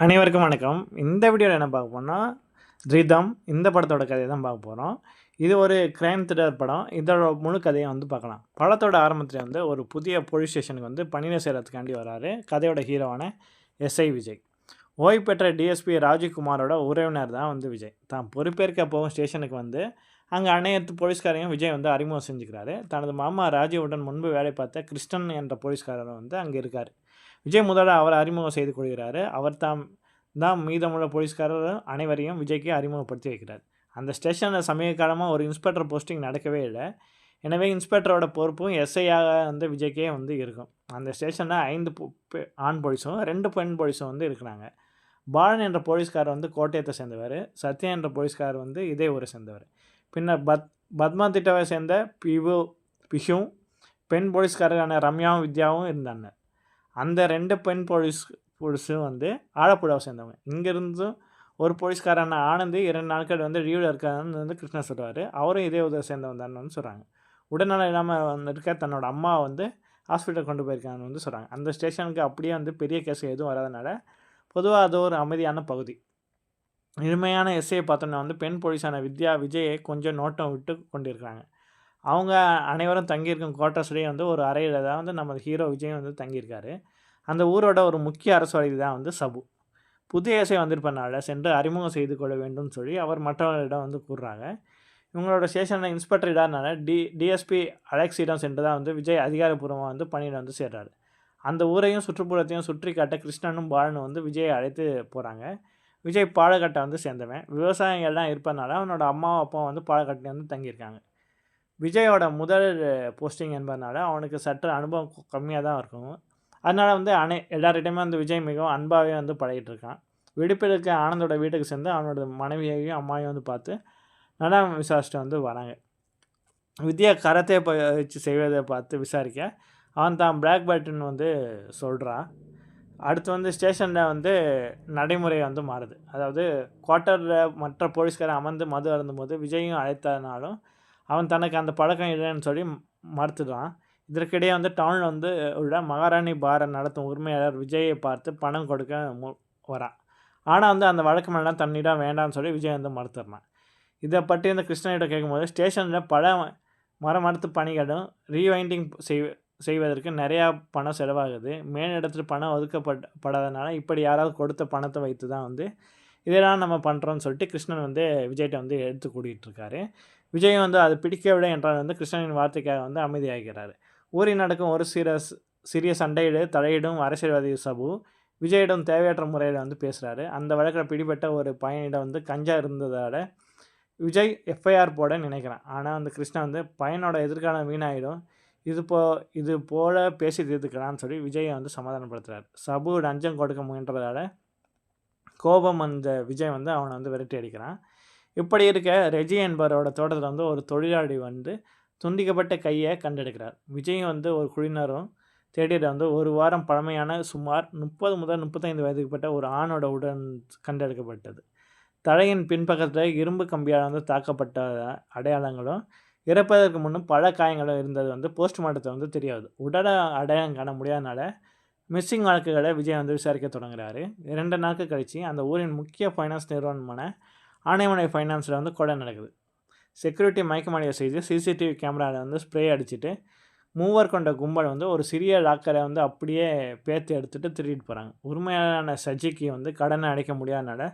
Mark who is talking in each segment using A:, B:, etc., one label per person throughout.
A: அனைவருக்கும் வணக்கம். இந்த வீடியோவில் என்ன பார்க்க போறோம்னா, ரிதம் இந்த படத்தோட கதையை தான் பார்க்க போகிறோம். இது ஒரு கிரைம் த்ரில்லர் படம். இதோட முழு கதையை பார்க்கலாம். படத்தோட ஆரம்பத்தில் ஒரு புதிய போலீஸ் ஸ்டேஷனுக்கு பணியை செய்கிறதுக்காண்டி வராரு கதையோட ஹீரோவான எஸ்ஐ விஜய். ஓய்வு பெற்ற டிஎஸ்பி ராஜகுமாரோட உறவினர் தான் விஜய். தான் பொறுப்பேற்க போகும் ஸ்டேஷனுக்கு அங்கே அனைத்து போலீஸ்காரையும் விஜய் அறிமுகம் செஞ்சுக்கிறாரு. தனது மாமா ராஜீவுடன் முன்பு வேலை பார்த்த கிருஷ்ணன் என்ற போலீஸ்காரர் அங்கே இருக்கார். விஜய் முதல்ல அவரை அறிமுகம் செய்து கொள்கிறாரு. அவர் தான் மீதமுள்ள போலீஸ்காரர் அனைவரையும் விஜய்க்கு அறிமுகப்படுத்தி வைக்கிறார். அந்த ஸ்டேஷனில் சமீப காலமாக ஒரு இன்ஸ்பெக்டர் போஸ்டிங் நடக்கவே இல்லை. எனவே இன்ஸ்பெக்டரோட பொறுப்பும் எஸ்ஐயாக விஜய்க்கே இருக்கும். அந்த ஸ்டேஷனில் 5 ஆண் போலீஸும் 2 பெண் போலீஸும் இருக்கிறாங்க. பாலன் என்ற போலீஸ்காரர் கோட்டயத்தை சேர்ந்தவர். சத்யா என்ற போலீஸ்காரர் இதே ஊரை சேர்ந்தவர். பின்னர் பத்மா திட்டாவை சேர்ந்த பிஷும் பெண் போலீஸ்காரரான ரம்யாவும் வித்யாவும் இருந்தாங்க. அந்த 2 பெண் போலீஸும் ஆலப்புழாவை சேர்ந்தவங்க. இங்கேருந்தும் ஒரு போலீஸ்காரான ஆனந்த் 2 நாட்கள் லீவில் இருக்காருன்னு கிருஷ்ணன் சொல்கிறாரு. அவரும் இதே உதவி சேர்ந்தவன் தானு சொல்கிறாங்க. உடல்நலம் இல்லாமல் இருக்க தன்னோட அம்மா ஹாஸ்பிட்டல் கொண்டு போயிருக்காங்கன்னு சொல்கிறாங்க. அந்த ஸ்டேஷனுக்கு அப்படியே பெரிய கேஸ் எதுவும் வராதனால பொதுவாக அது ஒரு அமைதியான பகுதி. எளிமையான எஸ்ஐயை பார்த்தோன்னா பெண் போலீஸான வித்யா விஜயை கொஞ்சம் நோட்டம் விட்டு கொண்டிருக்கிறாங்க. அவங்க அனைவரும் தங்கியிருக்கும் குவார்ட்டர்ஸ்லேயே ஒரு அறையில் தான் நம்ம ஹீரோ விஜய் தங்கியிருக்காரு. அந்த ஊரோட ஒரு முக்கிய அரசுவாதி தான் சபு. புதிய இசை வந்திருப்பனால சென்று அறிமுகம் செய்து கொள்ள வேண்டும் சொல்லி அவர் மற்றவர்களிடம் கூறுறாங்க. இவங்களோட ஸ்டேஷனில் இன்ஸ்பெக்டர் இடாதனால டிஎஸ்பி அலெக்ஸிடம் சென்று தான் விஜய் அதிகாரப்பூர்வமாக பணியில் சேர்றாரு. அந்த ஊரையும் சுற்றுப்புறத்தையும் சுற்றி காட்ட கிருஷ்ணனும் பாலனும் விஜயை அழைத்து போகிறாங்க. விஜய் பாலக்காட்டை சேர்ந்தவன். விவசாயிகள்லாம் இருப்பதனால அவனோட அம்மாவும் அப்பாவும் பாலக்காட்டில் தங்கியிருக்காங்க. விஜயோட முதல் போஸ்டிங் என்பதனால அவனுக்கு சற்று அனுபவம் கம்மியாக தான் இருக்கும். அதனால் எல்லார்கிட்டையுமே விஜய் மிகவும் அன்பாகவே பழகிட்டு இருக்கான். விடுப்பிற்கு ஆனந்தோட வீட்டுக்கு சேர்ந்து அவனோட மனைவியையும் அம்மாவையும் பார்த்து நல்லா விசாரிச்சுட்டு வராங்க. வித்யா கராத்தே பயிற்சி செய்வதை பார்த்து விசாரிக்க அவன் தான் பிளாக் பெல்ட்னு சொல்கிறான். அடுத்து ஸ்டேஷனில் நடைமுறை மாறுது. அதாவது குவார்ட்டரில் மற்ற போலீஸ்காரன் அமர்ந்து மது அருந்தும்போது விஜயும் அழைத்தனாலும் அவன் தனக்கு அந்த பழக்கம் இல்லைன்னு சொல்லி மறுத்துடுறான். இதற்கிடையே டவுனில் உள்ள மகாராணி பாரை நடத்தும் உரிமையாளர் விஜயை பார்த்து பணம் கொடுக்க வரான். ஆனால் அந்த வழக்கமெல்லாம் தன்னிடம் வேண்டாம்னு சொல்லி விஜய் மறுத்துடுறான். இதை பற்றி கிருஷ்ணனிடம் கேட்கும்போது ஸ்டேஷனில் பல மரமறுத்து பணிகளும் ரீவைண்டிங் செய்வதற்கு நிறையா பணம் செலவாகுது. மேலிடத்தில் பணம் ஒதுக்கப்படாதனால இப்படி யாராவது கொடுத்த பணத்தை வைத்து தான் இதெல்லாம் நம்ம பண்ணுறோன்னு சொல்லிட்டு கிருஷ்ணன் விஜய்கிட்ட எடுத்து கூட்டிகிட்டு இருக்காரு. விஜயும் அது பிடிக்கவில்லை என்றால் கிருஷ்ணனின் வார்த்தைக்காக அமைதியாகிறார். ஊரில் நடக்கும் ஒரு சிறிய சண்டையிடு தலையிடும் அரசியல்வாதி சபு விஜயிடம் தேவையற்ற முறையில் பேசுகிறாரு. அந்த வழக்கில் பிடிபட்ட ஒரு பையனிடம் கஞ்சா இருந்ததால் விஜய் எஃப்ஐஆர் போட நினைக்கிறான். ஆனால் கிருஷ்ணன் பையனோட எதிர்காலம் வீணாயிடும், இது போல் பேசி தீர்த்துக்கலான்னு சொல்லி விஜயை சமாதானப்படுத்துகிறார். சபு லஞ்சம் கொடுக்க முயன்றதால் கோபம் விஜய் அவனை விரட்டி அடிக்கிறான். இப்படி இருக்க ரெஜி என்பவரோட தோட்டத்தில் ஒரு தொழிலாளி துண்டிக்கப்பட்ட கையை கண்டெடுக்கிறார். விஜயும் ஒரு குழுவினரும் தேடிட்டு ஒரு வாரம் பழமையான சுமார் 30 முதல் 35 வயதுக்குப்பட்ட ஒரு ஆணோட உடன் கண்டெடுக்கப்பட்டது. தலையின் பின்பக்கத்தில் இரும்பு கம்பியால் தாக்கப்பட்ட அடையாளங்களும் இறப்பதற்கு முன்னும் பல காயங்களும் இருந்தது போஸ்ட்மார்ட்டத்தை தெரியாது. உடலை அடையாளம் காண முடியாதனால மிஸ்ஸிங் வழக்குகளை விஜய் விசாரிக்க தொடங்குறாரு. 2 நாட்கள் கழித்து அந்த ஊரின் முக்கிய ஃபைனான்ஸ் நிறுவனமான ஆனைமலை ஃபைனான்ஸில் கொலை நடக்குது. செக்யூரிட்டி மயக்கமடைய செய்து சிசிடிவி கேமராவில் ஸ்ப்ரே அடிச்சுட்டு 3 கொண்ட கும்பல் ஒரு சிறிய லாக்கரை அப்படியே பேர்த்து எடுத்துகிட்டு திருடிட்டு போகிறாங்க. உரிமையாளரான சஜிக்கு கடனை அடைக்க முடியாதனால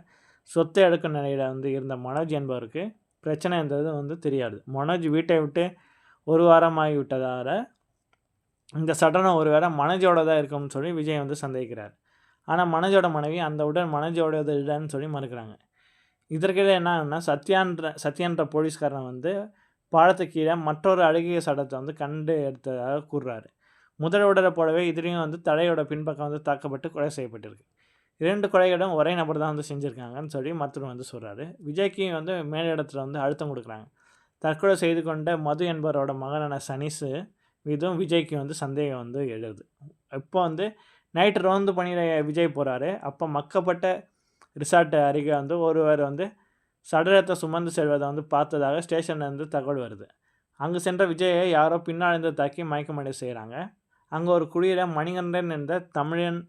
A: சொத்தை எடுக்கும் நிலையில் இருந்த மனோஜ் என்பவருக்கு பிரச்சனை இருந்தது தெரியாது. மனோஜ் வீட்டை விட்டு 1 வாரமாகி விட்டதால் இந்த சடனம் ஒரு வேளை மனோஜோட தான் இருக்கும்னு சொல்லி விஜய் சந்தேகிக்கிறார். ஆனால் மனோஜோட மனைவி அந்த உடல் மனோஜோடது இல்லைன்னு சொல்லி மறுக்கிறாங்க. இதற்கிடையே என்னன்னா சத்யான்ற போலீஸ்காரன் பாலத்துக்கு கீழே மற்றொரு அழுகிய சடத்தை கண்டு எடுத்ததாக கூறுறாரு. முதல் உடலை போலவே இதுலேயும் தலையோட பின்பக்கம் தாக்கப்பட்டு கொலை செய்யப்பட்டிருக்கு. 2 கொலைகளும் ஒரே நபர் தான் செஞ்சுருக்காங்கன்னு சொல்லி மற்றவர் சொல்கிறாரு. விஜய்க்கு மேலிடத்தில் அழுத்தம் கொடுக்குறாங்க. தற்கொலை செய்து கொண்ட மது என்பவரோட மகனான சனீஸு மீதும் விஜய்க்கு சந்தேகம் எழுது. இப்போ நைட்டு ரோந்து பணியில் விஜய் போகிறாரு. அப்போ மக்கப்பட்ட ரிசார்ட் அருகே ஒருவர் சடலத்தை சுமந்து செல்வதை பார்த்ததாக ஸ்டேஷன்லேருந்து தகவல் வருது. அங்கே சென்ற விஜயை யாரோ பின்னாலிருந்து தாக்கி மயக்கமடை செய்கிறாங்க. அங்கே ஒரு குழியில் மணிகண்டன் என்ற தமிழன்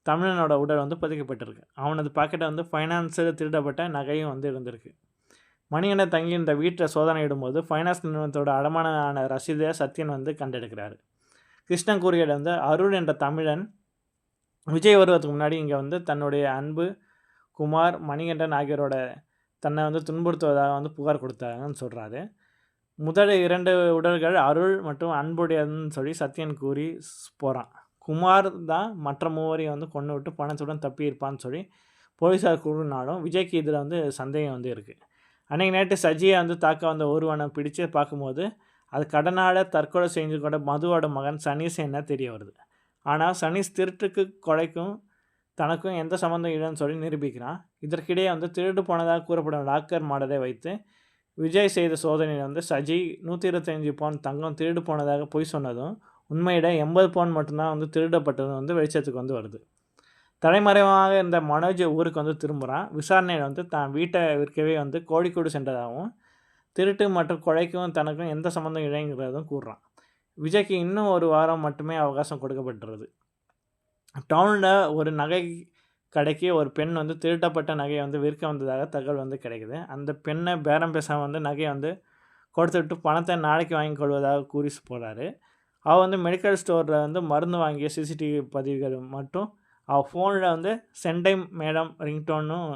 A: தமிழனோட உடல் வந்து புதைக்கப்பட்டிருக்கு. அவனது பாக்கெட்டை வந்து ஃபைனான்ஸில் திருடப்பட்ட நகையும் வந்து இருந்திருக்கு. மணிகண்டன் தங்கியிருந்த வீட்டில் சோதனையிடும்போது ஃபைனான்ஸ் நிறுவனத்தோட அடமானமான ரசீதை சத்யன் வந்து கண்டெடுக்கிறாரு. கிருஷ்ணன் கூறியது வந்து அருள் என்ற தமிழன் விஜய் வருவதுக்கு முன்னாடி இங்கே வந்து தன்னுடைய அன்பு குமார் மணிகண்டன் ஆகியோரோட தன்னை வந்து துன்புறுத்துவதாக வந்து புகார் கொடுத்தாங்கன்னு சொல்கிறாரு. முதல் 2 உடல்கள் அருள் மற்றும் அன்புடையதுன்னு சொல்லி சத்யன் கூறி போகிறான். குமார் தான் மற்ற 3 வந்து கொண்டு விட்டு பணத்துடன் தப்பியிருப்பான்னு சொல்லி போலீஸார் கூறினாலும் விஜய்க்கு இதில் வந்து சந்தேகம் வந்து இருக்குது. அன்றைக்கி நைட்டு சஜியை வந்து தாக்க வந்த ஒருவனை பிடிச்சு பார்க்கும்போது அது கடனால தற்கொலை செஞ்சு கொண்ட மதுவோட மகன் சனீஷ் என்ன தெரிய வருது. ஆனால் சனீஷ் திருட்டுக்கு கொலைக்கும் தனக்கும் எந்த சம்மந்தம் இல்லைன்னு சொல்லி நிரூபிக்கிறான். இதற்கிடையே வந்து திருடு போனதாக கூறப்படும் லாக்கர் மாடலை வைத்து விஜய் செய்த சோதனையில் வந்து சஜி 125 பவுன் தங்கம் திருடு போனதாக பொய் சொன்னதும் உண்மையிட 80 பவுன் மட்டும்தான் வந்து திருடப்பட்டதும் வந்து வெளிச்சத்துக்கு வந்து வருது. தலைமறைவாக இருந்த மனோஜ் ஊருக்கு வந்து திரும்புகிறான். விசாரணையில் வந்து தான் வீட்டை விற்கவே வந்து கோழிக்கூடு சென்றதாகவும் திருட்டு மற்றும் கொலைக்கும் தனக்கும் எந்த சம்மந்தம் இல்லைங்கிறதும் கூறுறான். விஜய்க்கு இன்னும் 1 வாரம் மட்டுமே அவகாசம் கொடுக்கப்பட்டுருது. டவுனில் ஒரு நகை கடைக்கு ஒரு பெண் வந்து திருட்டப்பட்ட நகையை வந்து விற்க வந்ததாக தகவல் வந்து கிடைக்குது. அந்த பெண்ணை பேரம் பேசாமல் வந்து நகையை வந்து கொடுத்துட்டு பணத்தை நாளைக்கு வாங்கி கொள்வதாக கூறி போகிறாரு. அவள் வந்து மெடிக்கல் ஸ்டோரில் வந்து மருந்து வாங்கிய சிசிடிவி பதிவுகள் மட்டும் அவள் ஃபோனில் வந்து செண்டை மேடம் ரிங்டோனும்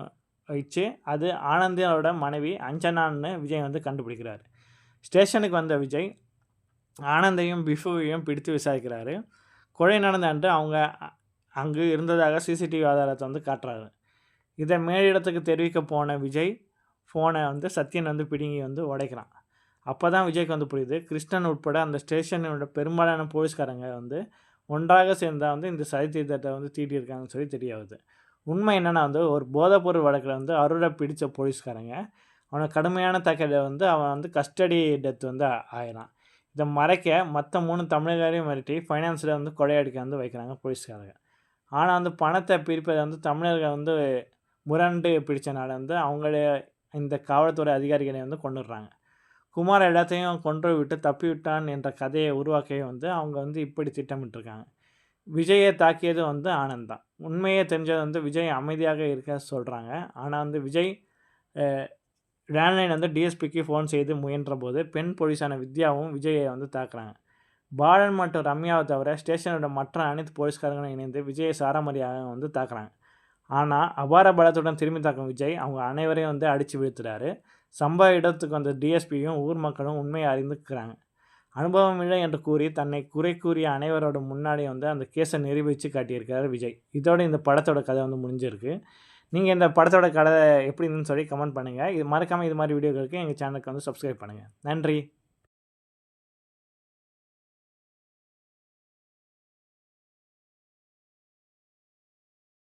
A: வச்சு அது ஆனந்தியோட மனைவி அஞ்சனான்னு விஜய் வந்து கண்டுபிடிக்கிறாரு. ஸ்டேஷனுக்கு வந்த விஜய் ஆனந்தையும் பிஃபுவையும் பிடித்து விசாரிக்கிறாரு. கொலை நடந்த அன்று அவங்க அங்கு இருந்ததாக சிசிடிவி ஆதாரத்தை வந்து காட்டுறாரு. இதை மேலிடத்துக்கு தெரிவிக்க போன விஜய் ஃபோனை வந்து சத்யன் வந்து பிடுங்கி வந்து உடைக்கிறான். அப்போ தான் விஜய்க்கு வந்து புரியுது கிருஷ்ணன் உட்பட அந்த ஸ்டேஷனோட பெரும்பாலான போலீஸ்காரங்க வந்து ஒன்றாக சேர்ந்தால் வந்து இந்த சதித்திட்டத்தை வந்து தீட்டியிருக்காங்கன்னு சொல்லி தெரிய வருது. உண்மை என்னென்னா வந்து ஒரு போதைப்பொருள் வழக்கில் வந்து அருளை பிடித்த போலீஸ்காரங்க அவனை கடுமையான தாக்கலை வந்து அவன் வந்து கஸ்டடி டெத் வந்து ஆயிடான். இதை மறைக்க மற்ற 3 தமிழர்களையும் மிரட்டி ஃபைனான்ஸில் வந்து கொலையடிக்க வந்து வைக்கிறாங்க போலீஸ்காரங்க. ஆனால் வந்து பணத்தை பிரிப்பதை வந்து தமிழர்கள் வந்து முரண்டு பிடிச்சனால வந்து அவங்களே இந்த காவல்துறை அதிகாரிகளை வந்து கொண்டுடுறாங்க. குமார் எல்லாத்தையும் கொன்று விட்டு தப்பி விட்டான் என்ற கதையை உருவாக்கவே வந்து அவங்க வந்து இப்படி திட்டமிட்டிருக்காங்க. விஜயை தாக்கியது வந்து ஆனந்த் தான். உண்மையே தெரிஞ்சது வந்து விஜய் அமைதியாக இருக்க சொல்கிறாங்க. ஆனால் வந்து விஜய் லேண்ட்லைன் வந்து டிஎஸ்பிக்கு ஃபோன் செய்து முயன்ற போது பெண் போலீஸான வித்யாவும் விஜயை வந்து தாக்குறாங்க. பாலன் மற்றும் ரம்யாவை தவிர ஸ்டேஷனோட மற்ற அனைத்து போலீஸ்காரங்களும் இணைந்து விஜயை சாரமரியாக வந்து தாக்குறாங்க. ஆனால் அபார பலத்துடன் திரும்பி தாக்கும் விஜய் அவங்க அனைவரையும் வந்து அடித்து வீழ்த்துறாரு. சம்பவ இடத்துக்கு வந்த டிஎஸ்பியும் ஊர் மக்களும் உண்மையை அறிந்துக்கிறாங்க. அனுபவம் இல்லை என்று கூறி தன்னை குறை கூறிய அனைவரோட முன்னாடி வந்து அந்த கேஸை நிரூபித்து காட்டியிருக்காரு விஜய். இதோட இந்த படத்தோட கதை வந்து முடிஞ்சிருக்கு. நீங்கள் இந்த படத்தோட கதை எப்படி இருந்துன்னு சொல்லி கமெண்ட் பண்ணுங்கள். இது மறக்காமல் இது மாதிரி வீடியோக்களுக்கு எங்கள் சேனலுக்கு வந்து சப்ஸ்கிரைப் பண்ணுங்கள். நன்றி.